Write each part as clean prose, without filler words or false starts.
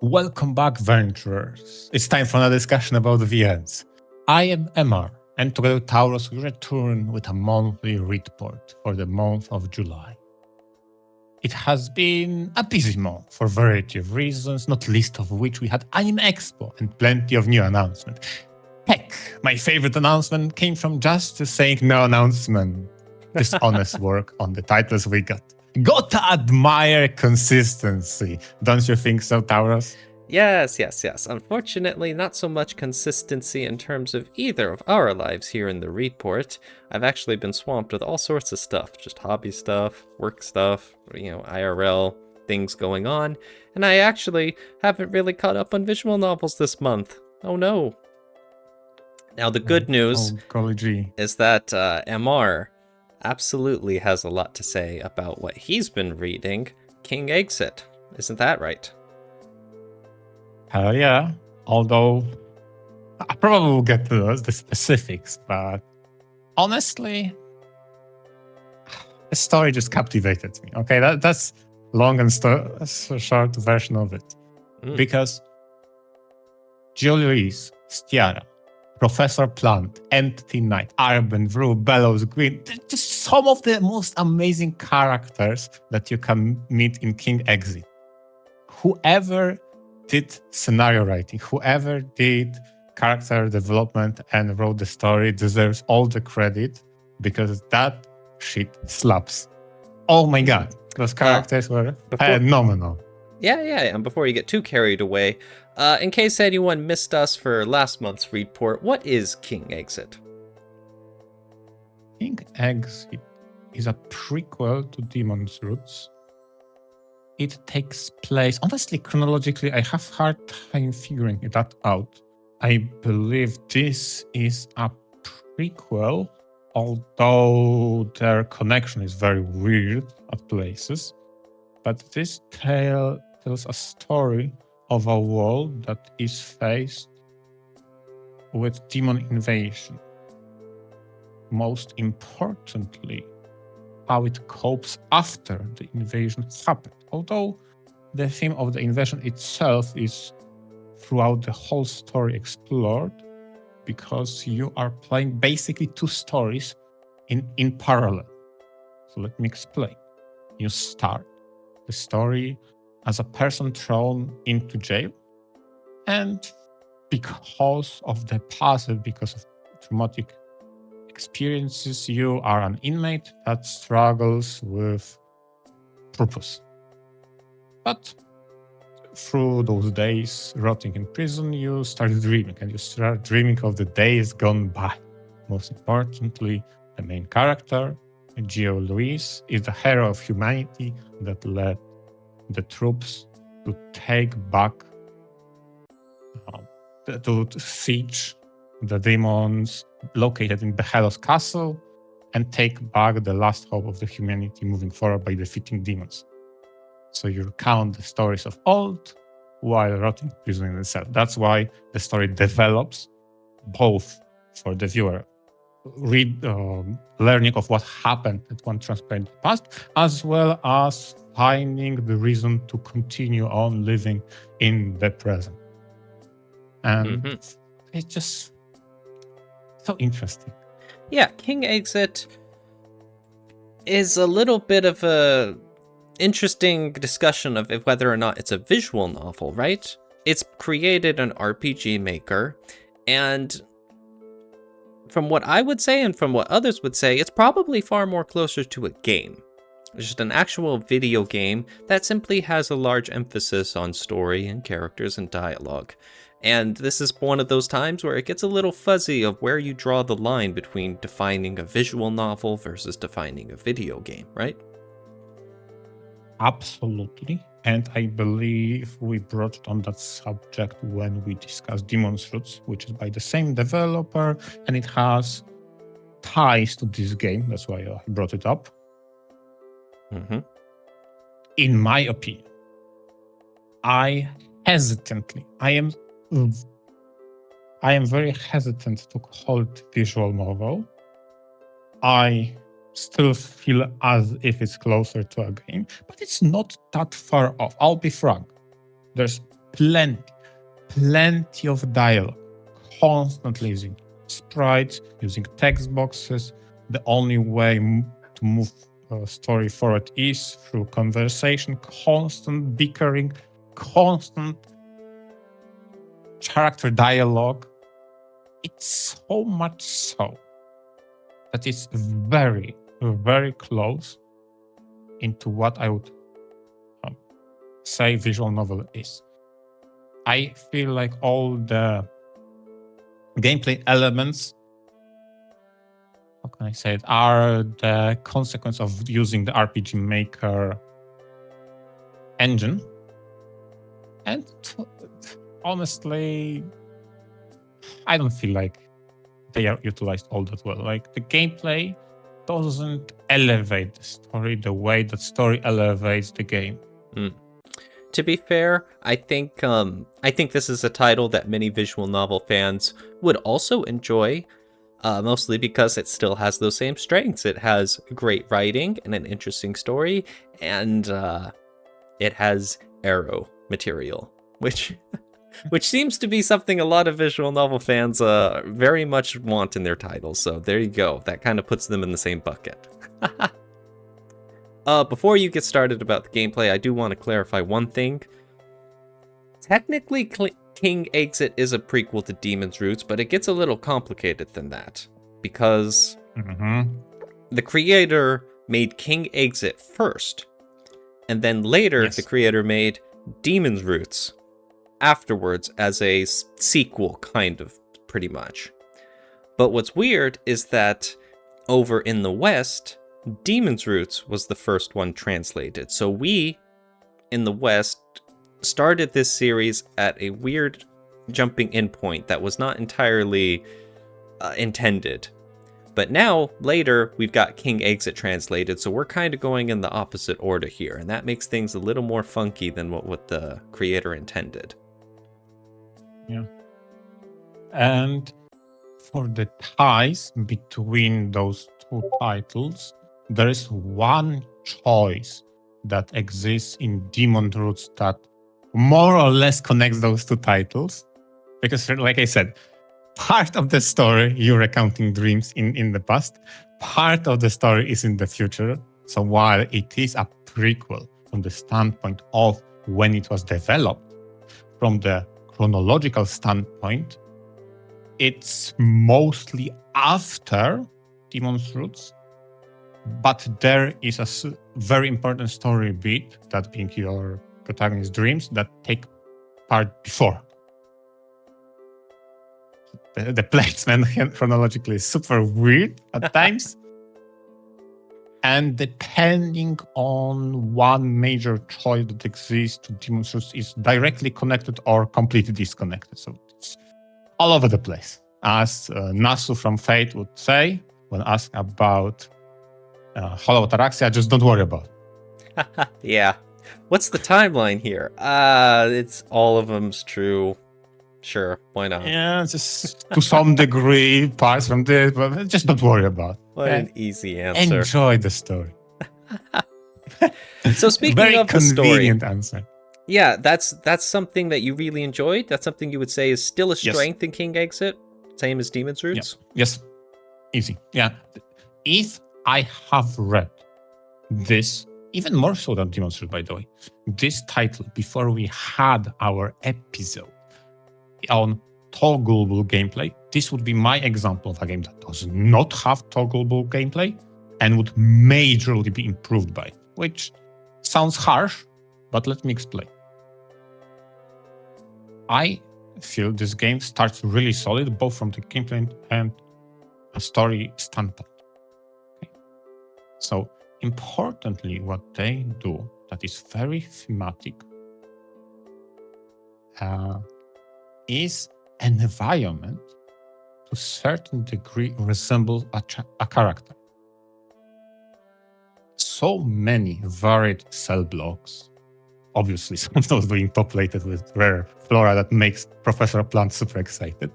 Welcome back, venturers. It's time for another discussion about VNs. I am Emar, and together with Taurus, we return with a monthly Readport for the month of July. It has been a busy month for a variety of reasons, not least of which we had Anime Expo and plenty of new announcements. Heck, my favorite announcement came from just saying no announcement. This honest work on the titles we got. Gotta admire consistency. Don't you think so, Taurus? Yes. Unfortunately, not so much consistency in terms of either of our lives here in the Readport. I've actually been swamped with all sorts of stuff, just hobby stuff, work stuff, IRL, things going on, and I actually haven't really caught up on visual novels this month. Oh no. Now the good news is that MR absolutely has a lot to say about what he's been reading, King Exit. Isn't that right? Hell yeah. Although, I probably will get to the specifics, but honestly, the story just captivated me. Okay, that's long and short version of it. Because Julie Reese, Stiara, Professor Plant, Entity Knight, Arben, Vru, Bellows, Green, just some of the most amazing characters that you can meet in King Exit. Whoever did scenario writing, whoever did character development and wrote the story deserves all the credit because that shit slaps. Oh my god, those characters were phenomenal. Yeah, and before you get too carried away, in case anyone missed us for last month's Readport, what is King Exit? King Exit is a prequel to Demon's Roots. It takes place, honestly, chronologically, I have a hard time figuring that out. I believe this is a prequel, although their connection is very weird at places. But this tale tells a story of a world that is faced with demon invasion. Most importantly, how it copes after the invasion happened. Although the theme of the invasion itself is throughout the whole story explored, because you are playing basically two stories in parallel. So let me explain. You start the story as a person thrown into jail, and because of the past, because of traumatic experiences, you are an inmate that struggles with purpose. But through those days rotting in prison, you start dreaming, and you start dreaming of the days gone by. Most importantly, the main character, Gio Luis, is the hero of humanity that led the troops to take back, to siege the demons located in Behelos Castle and take back the last hope of the humanity moving forward by defeating demons. So you recount the stories of old while rotting in prison in itself. That's why the story develops both for the viewer, learning of what happened at one transparent past, as well as finding the reason to continue on living in the present. And it's just so interesting. Yeah, King Exit is a little bit of a interesting discussion of whether or not it's a visual novel, right? It's created an RPG maker, and from what I would say and from what others would say, it's probably far more closer to a game. It's just an actual video game that simply has a large emphasis on story and characters and dialogue. And this is one of those times where it gets a little fuzzy of where you draw the line between defining a visual novel versus defining a video game, right? Absolutely. And I believe we brought on that subject when we discussed Demon's Roots, which is by the same developer, and it has ties to this game. That's why I brought it up. In my opinion, I am very hesitant to call it visual novel. I still feel as if it's closer to a game, but it's not that far off. I'll be frank. There's plenty of dialogue, constantly using sprites, using text boxes. The only way to move a story forward is through conversation, constant bickering, constant character dialogue. It's so much so that it's very, very close into what I would say visual novel is. I feel like all the gameplay elements, how can I say it, are the consequence of using the RPG Maker engine. And honestly, I don't feel like they are utilized all that well. Like, the gameplay doesn't elevate the story the way that story elevates the game. To be fair, I think this is a title that many visual novel fans would also enjoy, mostly because it still has those same strengths. It has great writing and an interesting story, and it has arrow material, which seems to be something a lot of visual novel fans very much want in their titles. So there you go. That kind of puts them in the same bucket. Before you get started about the gameplay, I do want to clarify one thing. Technically, King Exit is a prequel to Demon's Roots, but it gets a little complicated than that, because the creator made King Exit first, and then later the creator made Demon's Roots afterwards as a sequel, kind of, pretty much. But what's weird is that over in the West, Demon's Roots was the first one translated. So we, in the West, started this series at a weird jumping in point that was not entirely intended. But now, later, we've got King Exit translated, so we're kind of going in the opposite order here, and that makes things a little more funky than what the creator intended. Yeah. And for the ties between those two titles, there is one choice that exists in Demon's Roots that more or less connects those two titles. Because, like I said, part of the story, you're recounting dreams in the past. Part of the story is in the future. So while it is a prequel from the standpoint of when it was developed, from the chronological standpoint, it's mostly after Demon's Roots. But there is a very important story beat, that being your protagonist's dreams, that take part before. The placement chronologically is super weird at times. And depending on one major choice that exists to Demon's Roots is directly connected or completely disconnected. So it's all over the place. As Nasu from Fate would say, when asked about Hollow Ataraxia, just don't worry about it. Yeah. What's the timeline here? It's all of them's true. Sure, why not? Yeah, just to some degree, parts from this, but just don't worry about it. What an easy answer. Enjoy the story. So speaking very of the story, convenient answer. Yeah, that's something that you really enjoyed. That's something you would say is still a strength in King Exit, same as Demon's Roots. Yeah. Yes, easy. Yeah, if I have read this, even more so than Demon's Roots, by the way, this title before we had our episode on toggleable gameplay, this would be my example of a game that does not have toggleable gameplay and would majorly be improved by it, which sounds harsh, but let me explain. I feel this game starts really solid, both from the gameplay and a story standpoint. Okay. So, importantly, what they do that is very thematic is an environment to a certain degree resembles a character. So many varied cell blocks, obviously some of those being populated with rare flora that makes Professor Plant super excited.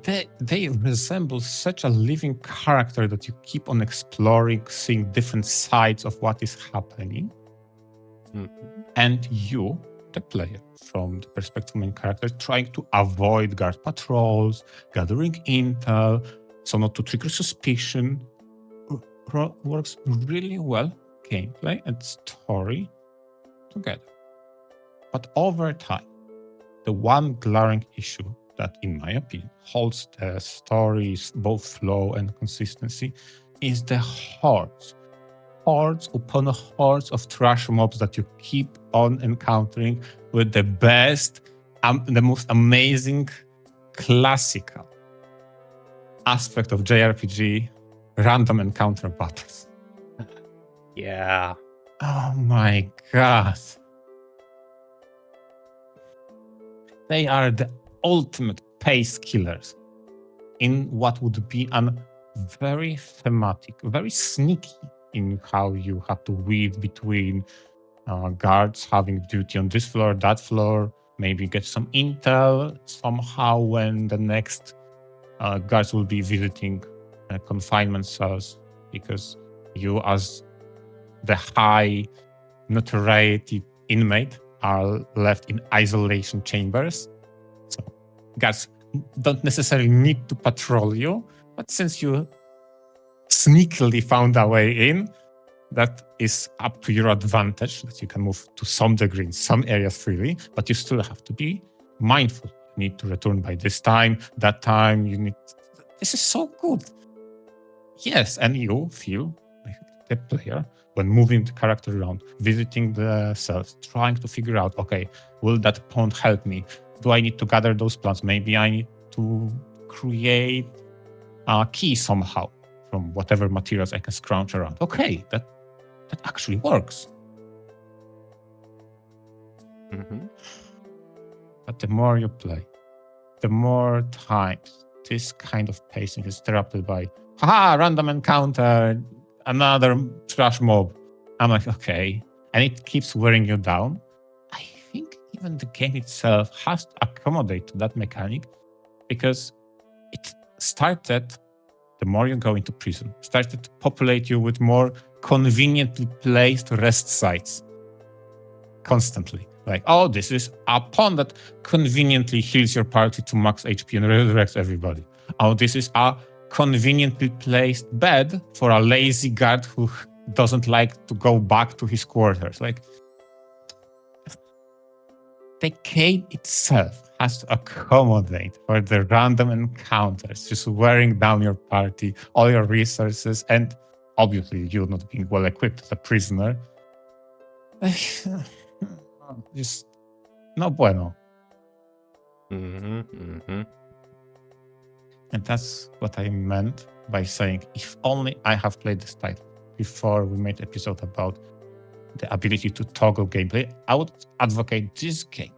They resemble such a living character that you keep on exploring, seeing different sides of what is happening. Mm-hmm. And you, the player, from the perspective of main character, trying to avoid guard patrols, gathering intel, so not to trigger suspicion. Works really well, gameplay and story together. But over time, the one glaring issue that, in my opinion, holds the story's both flow and consistency is the hordes. Hordes upon hordes of trash mobs that you keep on encountering with the best, the most amazing, classical aspect of JRPG, random encounter battles. Yeah. Oh my god. They are the ultimate pace killers in what would be a very thematic, very sneaky in how you have to weave between guards having duty on this floor, that floor, maybe get some intel somehow when the next guards will be visiting confinement cells, because you, as the high notoriety inmate, are left in isolation chambers. So guards don't necessarily need to patrol you, but since you sneakily found a way in, that is up to your advantage, that you can move to some degree in some areas freely, but you still have to be mindful. You need to return by this time, that time, you need... This is so good. Yes, and you feel like the player when moving the character around, visiting the cells, trying to figure out, okay, will that pawn help me? Do I need to gather those plants? Maybe I need to create a key somehow from whatever materials I can scrounge around. Okay, that actually works. Mm-hmm. But the more you play, the more times this kind of pacing is interrupted by, haha, random encounter, another trash mob. I'm like, okay. And it keeps wearing you down. I think even the game itself has to accommodate to that mechanic, because it started, the more you go into prison, started to populate you with more conveniently placed rest sites constantly. Like, oh, this is a pawn that conveniently heals your party to max HP and resurrects everybody. Oh, this is a conveniently placed bed for a lazy guard who doesn't like to go back to his quarters. Like, the game itself has to accommodate for the random encounters, just wearing down your party, all your resources, and obviously you not being well equipped as a prisoner. Just no bueno. Mm-hmm. Mm-hmm. And that's what I meant by saying, if only I have played this title before we made an episode about the ability to toggle gameplay, I would advocate this game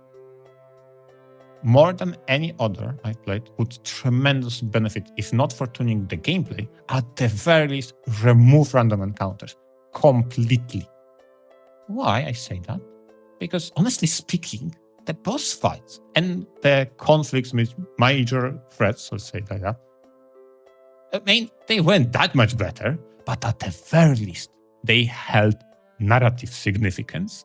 more than any other I played would tremendous benefit, if not for tuning the gameplay, at the very least remove random encounters completely. Why I say that? Because honestly speaking, the boss fights and the conflicts with major threats, let's say like that, I mean, they weren't that much better, but at the very least, they held narrative significance,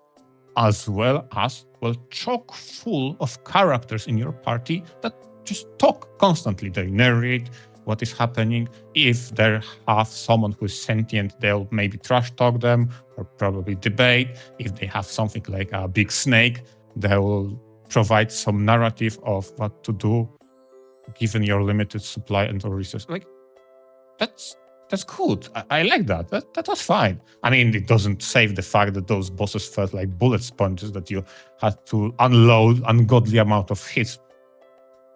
as well as, well, chock full of characters in your party that just talk constantly. They narrate what is happening. If they have someone who is sentient, they'll maybe trash talk them or probably debate. If they have something like a big snake, they will provide some narrative of what to do given your limited supply and resources. Like, that's good. I like that. That was fine. I mean, it doesn't save the fact that those bosses felt like bullet sponges that you had to unload ungodly amount of hits.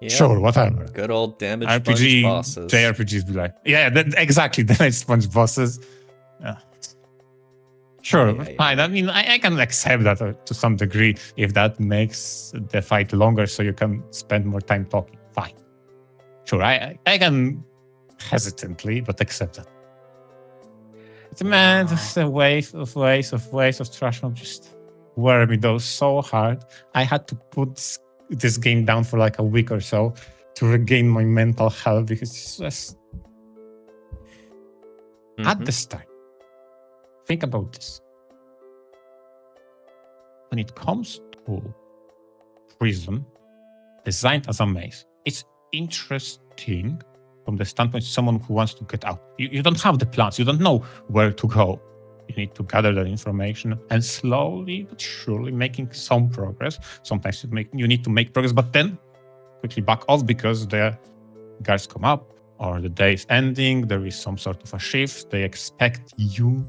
Yep. Sure, whatever. Good old damage sponge bosses. JRPGs be like, yeah, exactly, damage sponge bosses. Sure, fine. I mean, I can accept that to some degree if that makes the fight longer so you can spend more time talking. Fine. Sure, I can hesitantly, but accept that. But man, the wave of trash mob just wear me though so hard. I had to put this game down for like a week or so to regain my mental health, because it's just at the start. Think about this. When it comes to cool prison designed as a maze. It's interesting from the standpoint of someone who wants to get out. You don't have the plans. You don't know where to go. You need to gather that information and slowly but surely making some progress. Sometimes you need to make progress, but then quickly back off because the guards come up or the day is ending. There is some sort of a shift. They expect you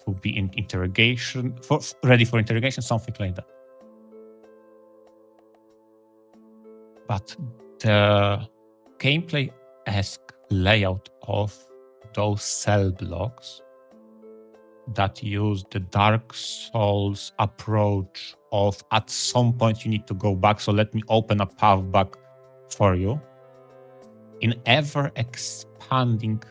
to be in interrogation, ready for interrogation, something like that. But the gameplay-esque layout of those cell blocks that use the Dark Souls approach of at some point you need to go back, so let me open a path back for you. In ever-expanding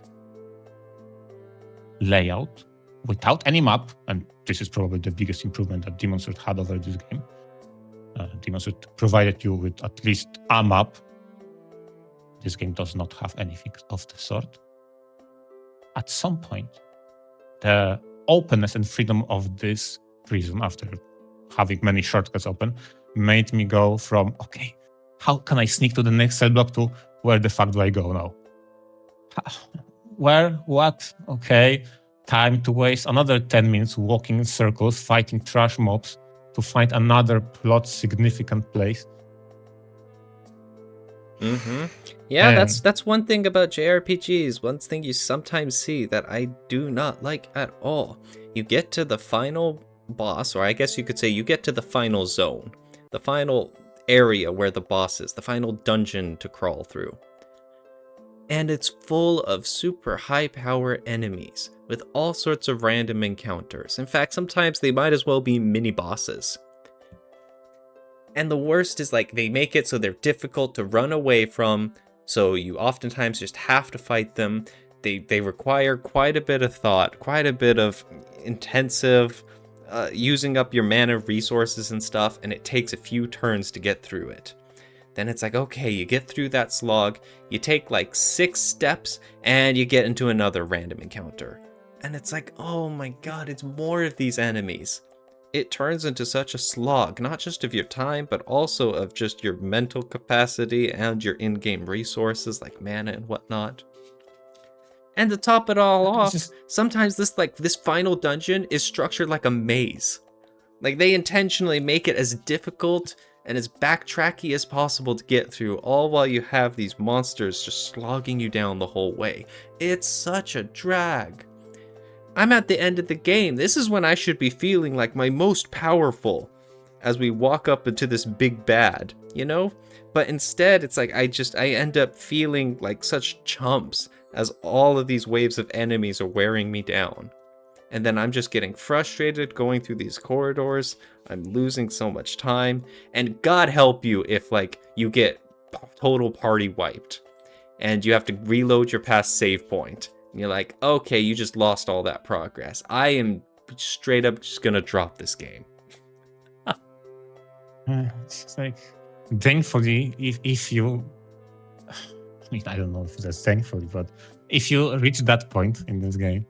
layout, without any map, and this is probably the biggest improvement that Demon's Root had over this game. Demon's Root provided you with at least a map. This game does not have anything of the sort. At some point, the openness and freedom of this prison, after having many shortcuts open, made me go from, okay, how can I sneak to the next cell block, to where the fuck do I go now? Where? What? Okay, time to waste another 10 minutes walking in circles, fighting trash mobs to find another plot significant place. Mm-hmm. Yeah, that's one thing about JRPGs. One thing you sometimes see that I do not like at all. You get to the final boss, or I guess you could say you get to the final zone, the final area where the boss is, the final dungeon to crawl through. And it's full of super high power enemies with all sorts of random encounters. In fact, sometimes they might as well be mini bosses. And the worst is, like, they make it so they're difficult to run away from, so you oftentimes just have to fight them. They require quite a bit of thought, quite a bit of intensive using up your mana resources and stuff, and it takes a few turns to get through it. Then it's like, okay, you get through that slog, you take like 6 steps, and you get into another random encounter. And it's like, oh my god, it's more of these enemies. It turns into such a slog, not just of your time, but also of just your mental capacity and your in-game resources like mana and whatnot. And to top it all off, sometimes this final dungeon is structured like a maze. Like, they intentionally make it as difficult and as backtracky as possible to get through, all while you have these monsters just slogging you down the whole way. It's such a drag. I'm at the end of the game. This is when I should be feeling like my most powerful as we walk up into this big bad, you know? But instead, it's like I end up feeling like such chumps as all of these waves of enemies are wearing me down. And then I'm just getting frustrated going through these corridors. I'm losing so much time. And God help you if, like, you get total party wiped and you have to reload your past save point. And you're like, okay, you just lost all that progress. I am straight up just gonna drop this game. It's like, thankfully, if you, I mean, I don't know if that's thankfully, but if you reach that point in this game,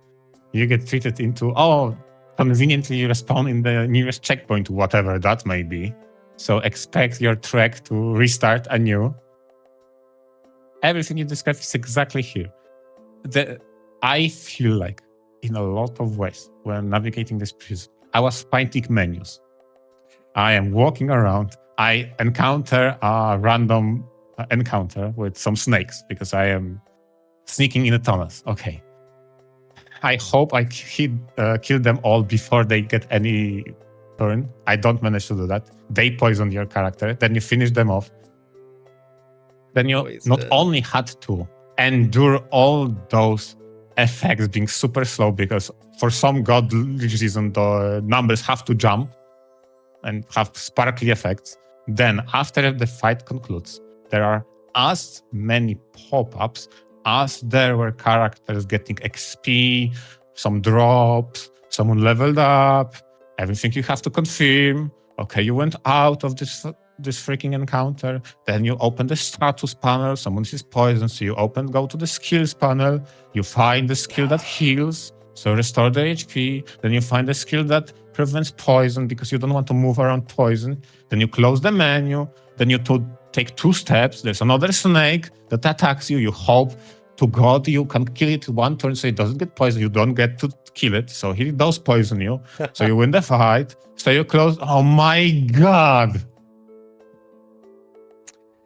you get treated into, conveniently you respawn in the nearest checkpoint, whatever that may be. So expect your trek to restart anew. Everything you described is exactly here. I feel like, in a lot of ways, when navigating this prison, I was finding menus. I am walking around. I encounter a random encounter with some snakes because I am sneaking in the tunnels. Okay. I hope I kill them all before they get any turn. I don't manage to do that. They poison your character. Then you finish them off. Then you not only had to endure all those effects being super slow because for some godly reason the numbers have to jump and have sparkly effects. Then after the fight concludes, there are as many pop-ups as there were characters getting XP, some drops, someone leveled up, everything you have to confirm. Okay, you went out of this freaking encounter. Then you open the status panel, someone is poisoned, so you go to the skills panel, you find the skill that heals, so restore the HP. Then you find the skill that prevents poison because you don't want to move around poison. Then you close the menu. Then you take 2 steps. There's another snake that attacks you. You hope to God you can kill it 1 turn so it doesn't get poisoned. You don't get to kill it, so he does poison you. So you win the fight. So you close. Oh my God.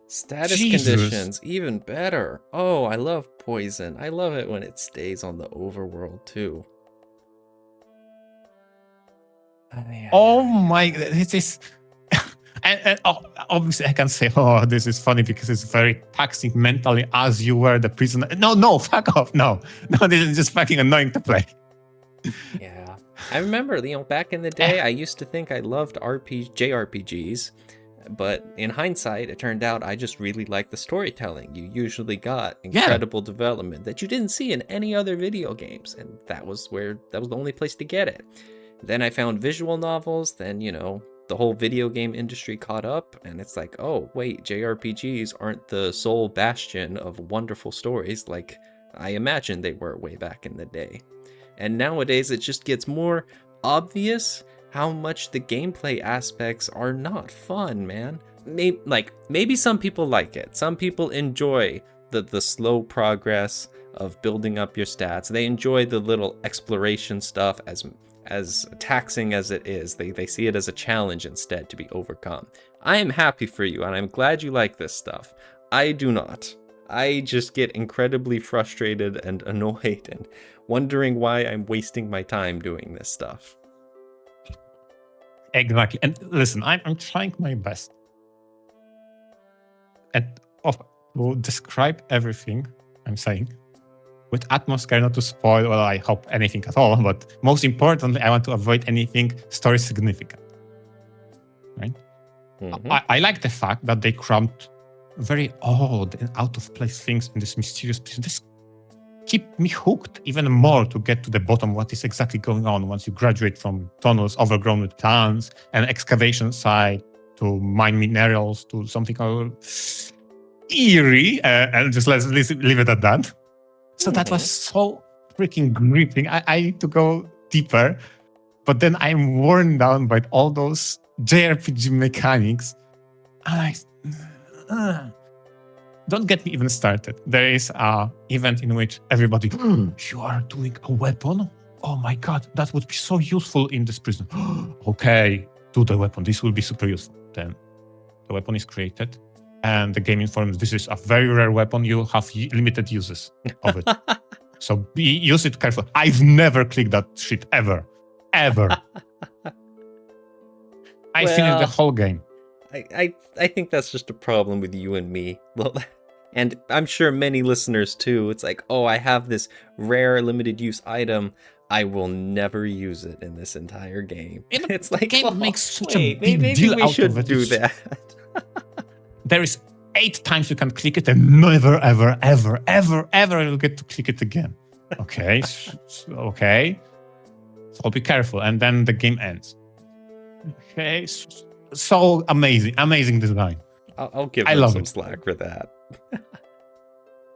Status Jesus. conditions, even better. Oh, I love poison. I love it when it stays on the overworld too. Oh my, this is... And obviously I can say, oh, this is funny because it's very taxing mentally as you were the prisoner. No, fuck off. No, this is just fucking annoying to play. Yeah. I remember, back in the day, I used to think I loved JRPGs, but in hindsight, it turned out I just really liked the storytelling. You usually got incredible development that you didn't see in any other video games, and that was the only place to get it. Then I found visual novels, then, the whole video game industry caught up, and it's like, oh, wait, JRPGs aren't the sole bastion of wonderful stories like I imagined they were way back in the day. And nowadays, it just gets more obvious how much the gameplay aspects are not fun, man. Maybe some people like it. Some people enjoy the slow progress of building up your stats. They enjoy the little exploration stuff as taxing as it is. They see it as a challenge instead to be overcome. I am happy for you, and I'm glad you like this stuff. I do not. I just get incredibly frustrated and annoyed and wondering why I'm wasting my time doing this stuff. Exactly. And listen, I'm trying my best to describe everything I'm saying with atmosphere, not to spoil, well, I hope anything at all, but most importantly, I want to avoid anything story significant. Right? Mm-hmm. I like the fact that they crammed very odd and out of place things in this mysterious prison. This keep me hooked even more to get to the bottom of what is exactly going on once you graduate from tunnels overgrown with plants and excavation site to mine minerals to something eerie, and just let's leave it at that. So that was so freaking gripping. I need to go deeper, but then I'm worn down by all those JRPG mechanics. Don't get me even started. There is an event in which everybody, you are doing a weapon? Oh my God, that would be so useful in this prison. Okay, do the weapon. This will be super useful. Then the weapon is created and the game informs this is a very rare weapon. You have limited uses of it. So use it carefully. I've never clicked that shit ever. I finished the whole game. I think that's just a problem with you and me. Well, and I'm sure many listeners too. It's like, oh, I have this rare limited use item. I will never use it in this entire game. It's like, the game makes such a big maybe deal we out should of it. do that. There is 8 times you can click it and never, ever you'll get to click it again. Okay, okay. So be careful. And then the game ends. Okay, so amazing design. I'll give them some slack for that.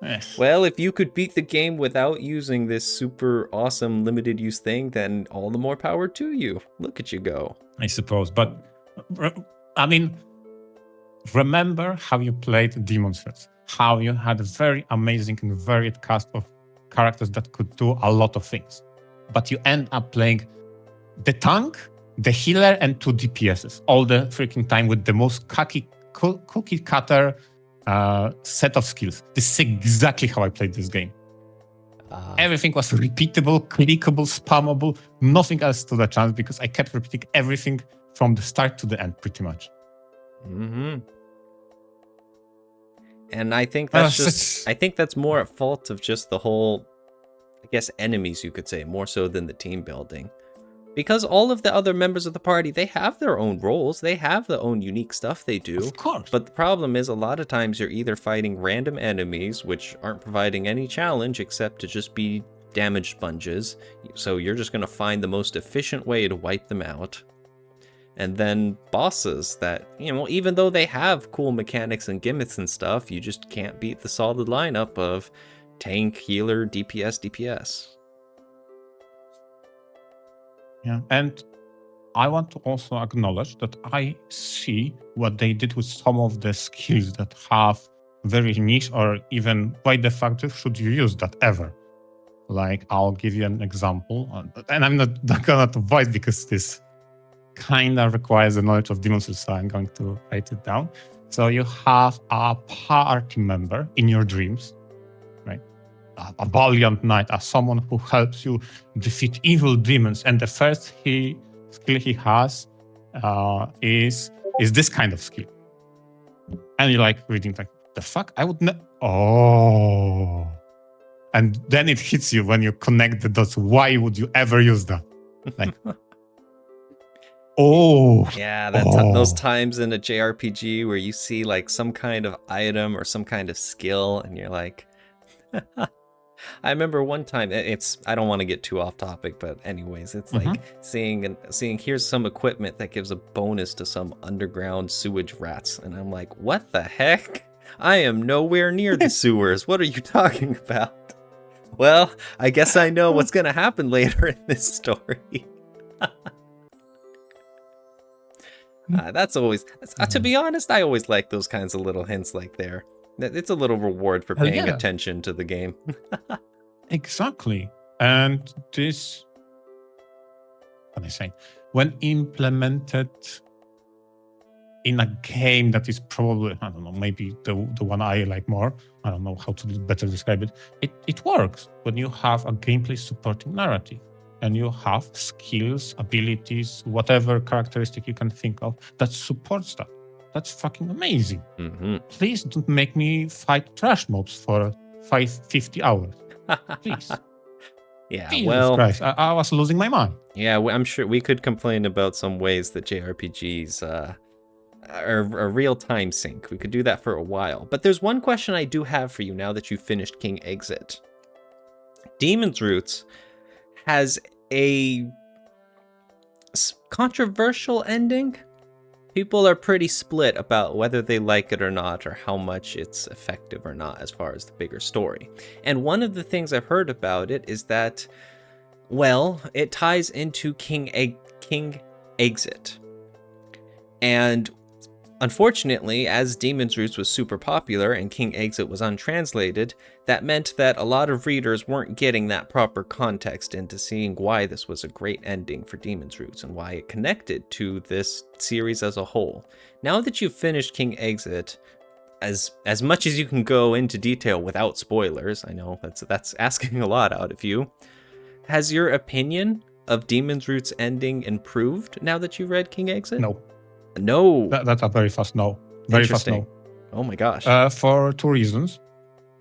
Yes. Well, if you could beat the game without using this super awesome limited use thing, then all the more power to you. Look at you go. I suppose, but I mean, remember how you played Demon's Souls, how you had a very amazing and varied cast of characters that could do a lot of things, but you end up playing the tank, the healer, and 2 DPSs all the freaking time with the most cookie cutter set of skills. This is exactly how I played this game. Everything was repeatable, clickable, spammable. Nothing else stood a chance because I kept repeating everything from the start to the end, pretty much. Mm-hmm. And I think that's more at fault of just the whole, I guess, enemies, you could say, more so than the team building. Because all of the other members of the party, they have their own roles. They have their own unique stuff they do. Of course. But the problem is a lot of times you're either fighting random enemies, which aren't providing any challenge except to just be damage sponges. So you're just going to find the most efficient way to wipe them out. And then bosses that, even though they have cool mechanics and gimmicks and stuff, you just can't beat the solid lineup of tank, healer, DPS. Yeah, and I want to also acknowledge that I see what they did with some of the skills that have very niche, or even by the factor, should you use that ever? Like, I'll give you an example, and I'm not gonna avoid because this kind of requires the knowledge of demon souls, so I'm going to write it down. So you have a party member in your dreams, right? A valiant knight, as someone who helps you defeat evil demons, and the first skill he has is this kind of skill. And you're like reading like, the fuck? I would not. Oh. And then it hits you when you connect the dots. Why would you ever use that? Like, oh. Yeah, those times in a JRPG where you see like some kind of item or some kind of skill, and you're like, I remember one time, I don't want to get too off topic, but anyways, it's like seeing here's some equipment that gives a bonus to some underground sewage rats. And I'm like, what the heck? I am nowhere near the sewers. What are you talking about? Well, I guess I know what's going to happen later in this story. That's always, to be honest, I always like those kinds of little hints like there. It's a little reward for paying attention to the game. Exactly. And this, what I say, when implemented in a game that is probably, I don't know, maybe the one I like more, I don't know how to better describe it, it works when you have a gameplay supporting narrative and you have skills, abilities, whatever characteristic you can think of that supports that. That's fucking amazing. Please don't make me fight trash mobs for 50 hours. Please. Yeah, Jesus well, Christ, I was losing my mind. Yeah, I'm sure we could complain about some ways that JRPGs are a real time sink. We could do that for a while. But there's one question I do have for you now that you've finished King Exit. Demon's Roots has a controversial ending. People are pretty split about whether they like it or not, or how much it's effective or not as far as the bigger story. And one of the things I've heard about it is that, well, it ties into King Exit. And unfortunately, as Demon's Roots was super popular and King Exit was untranslated, that meant that a lot of readers weren't getting that proper context into seeing why this was a great ending for Demon's Roots and why it connected to this series as a whole. Now that you've finished King Exit, as much as you can go into detail without spoilers, I know that's asking a lot out of you, has your opinion of Demon's Roots ending improved now that you read King Exit? No. That's a very fast no. Very fast no. Oh my gosh. For two reasons.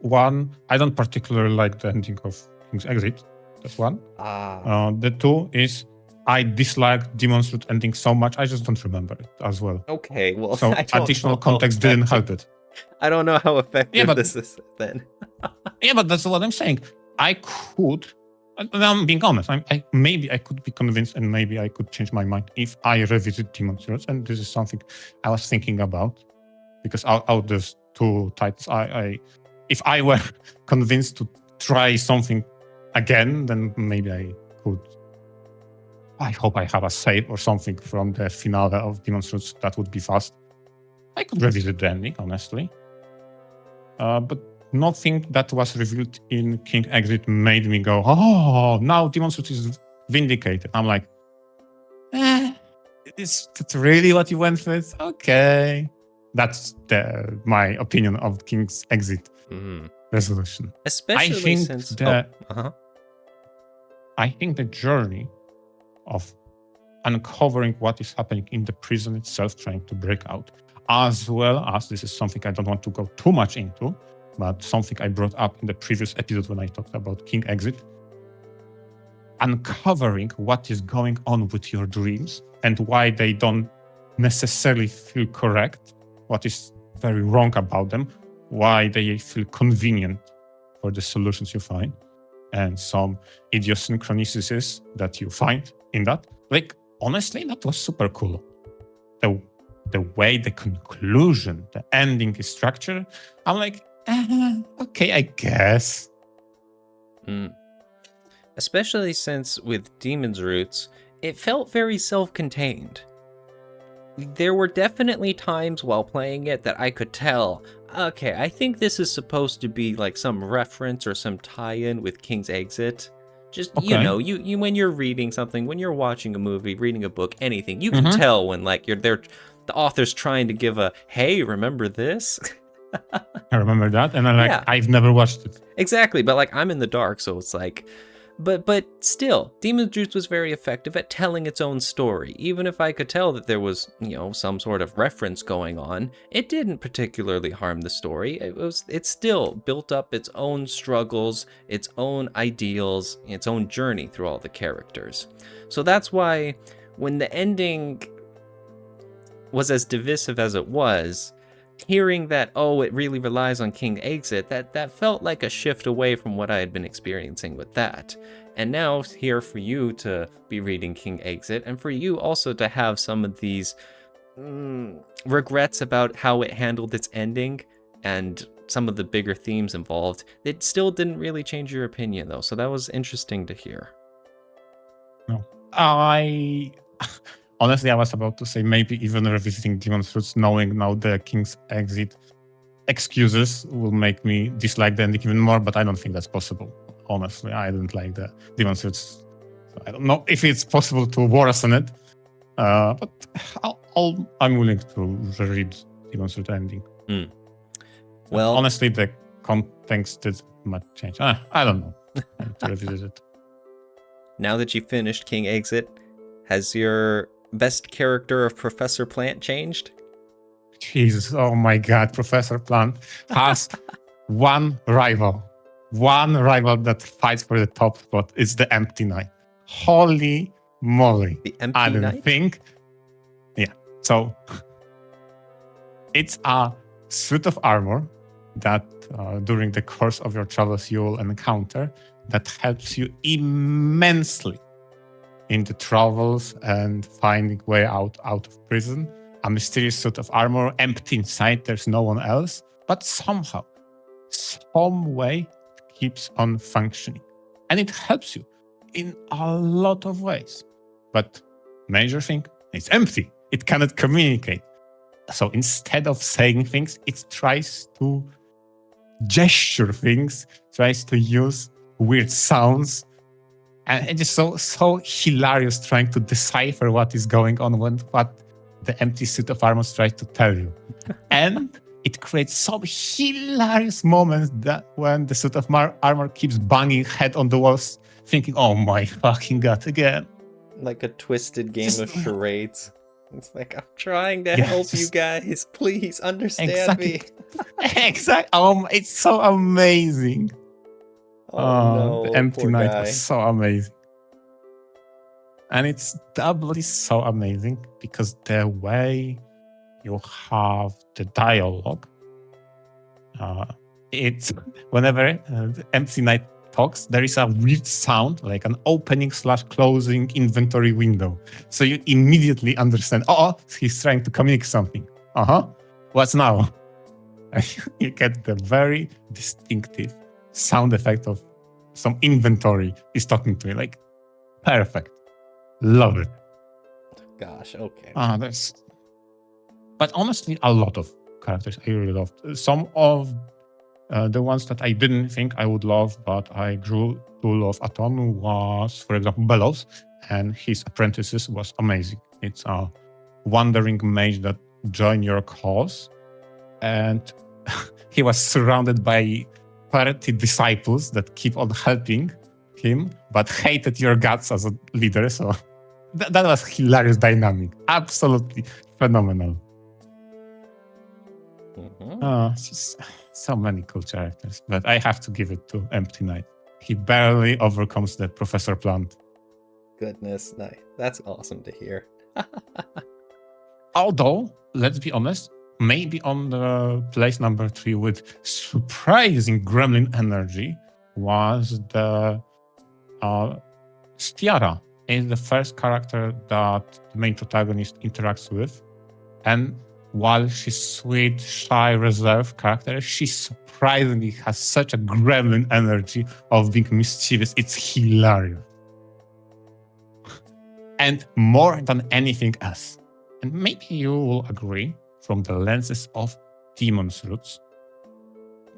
One, I don't particularly like the ending of King's Exit. That's one. The two is I dislike Demon's Root ending so much, I just don't remember it as well. Okay, well, so additional context didn't help it. I don't know how effective this is then. Yeah, but that's what I'm saying. I could, and I'm being honest, maybe I could be convinced and maybe I could change my mind if I revisit Demon's Roots. And this is something I was thinking about, because out of those two titles, if I were convinced to try something again, then maybe I could. I hope I have a save or something from the finale of Demon's Roots. That would be fast. I could revisit the ending, honestly. But nothing that was revealed in King Exit made me go, oh, now Demon's Roots is vindicated. I'm like, is that really what you went with? Okay. That's my opinion of King's Exit resolution. Especially since... I think the journey of uncovering what is happening in the prison itself, trying to break out, as well as, this is something I don't want to go too much into, but something I brought up in the previous episode when I talked about King Exit, uncovering what is going on with your dreams and why they don't necessarily feel correct, what is very wrong about them, why they feel convenient for the solutions you find, and some idiosyncrasies that you find in that. Like, honestly, that was super cool. The way the conclusion, the ending is structured, I'm like, okay, I guess. Especially since with Demon's Roots, it felt very self-contained. There were definitely times while playing it that I could tell, okay, I think this is supposed to be like some reference or some tie-in with King's Exit. Just, you Okay. know, you when you're reading something, when you're watching a movie, reading a book, anything, you can Mhm. tell when like the author's trying to give a, hey, remember this? I remember that, and I'm like, Yeah. I've never watched it. Exactly, but like I'm in the dark, so it's like, but still, Demon's Roots was very effective at telling its own story. Even if I could tell that there was, you know, some sort of reference going on, it didn't particularly harm the story. It still built up its own struggles, its own ideals, its own journey through all the characters. So that's why when the ending was as divisive as it was, hearing that, oh, it really relies on King Exit, that felt like a shift away from what I had been experiencing with that. And now here for you to be reading King Exit, and for you also to have some of these regrets about how it handled its ending and some of the bigger themes involved, it still didn't really change your opinion though, so that was interesting to hear. No. Honestly, I was about to say maybe even revisiting Demon's Roots, knowing now the King's Exit excuses will make me dislike the ending even more, but I don't think that's possible. Honestly, I didn't like the Demon's Roots. So I don't know if it's possible to worsen it, but I'm willing to reread Demon's Roots ending. Well, honestly, the context did much change. I don't know. I have to revisit it. Now that you finished King Exit, has your best character of Professor Plant changed? Jesus, oh my God, Professor Plant has one rival that fights for the top spot. It's the Empty Knight. Holy moly. The Empty I didn't Knight? think. Yeah. So it's a suit of armor that during the course of your travels you will encounter that helps you immensely in the travels and finding way out of prison. A mysterious suit of armor, empty inside, there's no one else, but somehow, some way, it keeps on functioning. And it helps you in a lot of ways. But major thing, it's empty. It cannot communicate. So instead of saying things, it tries to gesture things, tries to use weird sounds. And it's just so hilarious trying to decipher what is going on when what the empty suit of armor tries to tell you. And it creates some hilarious moments that when the suit of armor keeps banging head on the walls, thinking, oh my fucking God, again. Like a twisted game Just- of charades. It's like, I'm trying to Yeah, help you just- guys. Please understand Exactly. me. Exactly. It's so amazing. Oh no, the Empty poor Knight guy. was so amazing. And it's doubly so amazing because the way you have the dialogue, it's whenever the Empty Knight talks, there is a weird sound, like an opening/closing inventory window. So you immediately understand, he's trying to communicate something. What's now? You get the very distinctive sound effect of some inventory is talking to you. Like, perfect. Love it. Gosh, okay. But honestly, a lot of characters I really loved. Some of the ones that I didn't think I would love, but I grew to love a ton was, for example, Bellows, and his apprentices was amazing. It's a wandering mage that joined your cause, and he was surrounded by 30 disciples that keep on helping him, but hated your guts as a leader. So that was hilarious dynamic. Absolutely phenomenal. Just so many cool characters, but I have to give it to Empty Knight. He barely overcomes the Professor Plant. Goodness, nice. That's awesome to hear. Although, let's be honest, maybe on the place number 3 with surprising gremlin energy was the Stiara. Is the first character that the main protagonist interacts with. And while she's sweet, shy, reserved character, she surprisingly has such a gremlin energy of being mischievous. It's hilarious. And more than anything else, and maybe you will agree from the lenses of Demon's Roots,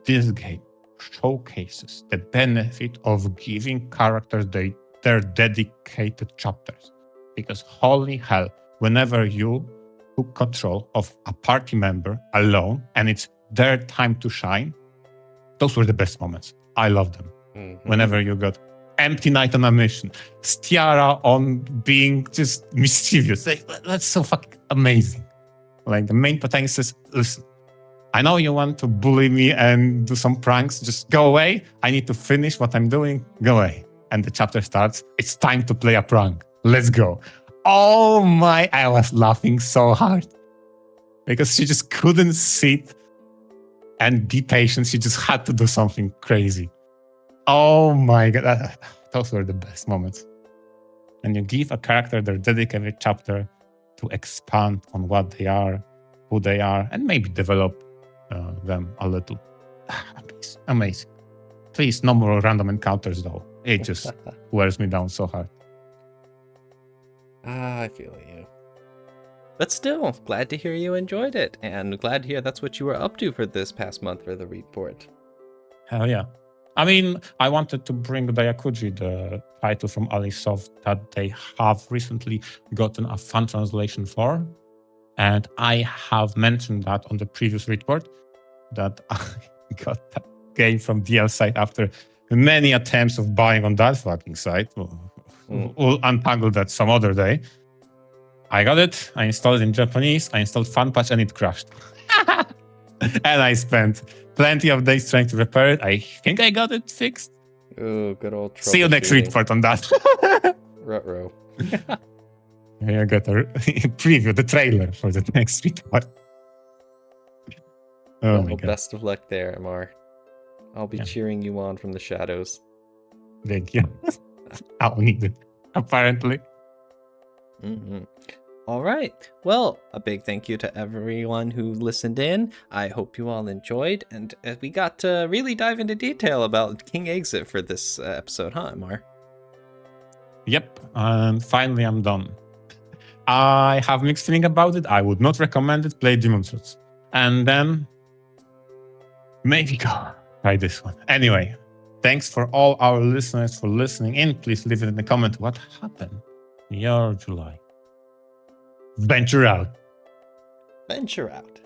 this game showcases the benefit of giving characters their dedicated chapters. Because holy hell, whenever you took control of a party member alone and it's their time to shine, those were the best moments. I love them. Mm-hmm. Whenever you got Empty Knight on a mission, Stiara on being just mischievous. That's so fucking amazing. Like the main protagonist says, listen, I know you want to bully me and do some pranks. Just go away. I need to finish what I'm doing. Go away. And the chapter starts. It's time to play a prank. Let's go. Oh my, I was laughing so hard. Because she just couldn't sit and be patient. She just had to do something crazy. Oh my God. Those were the best moments. And you give a character their dedicated chapter to expand on what they are, who they are, and maybe develop them a little. Amazing. Please, no more random encounters though. It just wears me down so hard. I feel you. But still, glad to hear you enjoyed it, and glad to hear that's what you were up to for this past month for the Readport. Hell yeah. I mean, I wanted to bring Dayakuji, the title from Alisoft that they have recently gotten a fan translation for. And I have mentioned that on the previous Readport, that I got that game from DL site after many attempts of buying on that fucking site. We'll untangle that some other day. I got it. I installed it in Japanese. I installed FunPatch and it crashed. And I spent plenty of days trying to repair it. I think I got it fixed. Oh, good old troubleshooting. See you next Readport on that. Ruh-roh. I got a preview, the trailer for the next Readport. Oh my God. Best of luck there, Amar. I'll be cheering you on from the shadows. Thank you. I'll need it, apparently. Mm-hmm. All right. Well, a big thank you to everyone who listened in. I hope you all enjoyed, and we got to really dive into detail about King Exit for this episode, huh, Amar? Yep, and finally I'm done. I have mixed feeling about it. I would not recommend it. Play Demon's Roots. And then maybe go try this one. Anyway, thanks for all our listeners for listening in. Please leave it in the comment what happened in your July. VNture out. VNture out.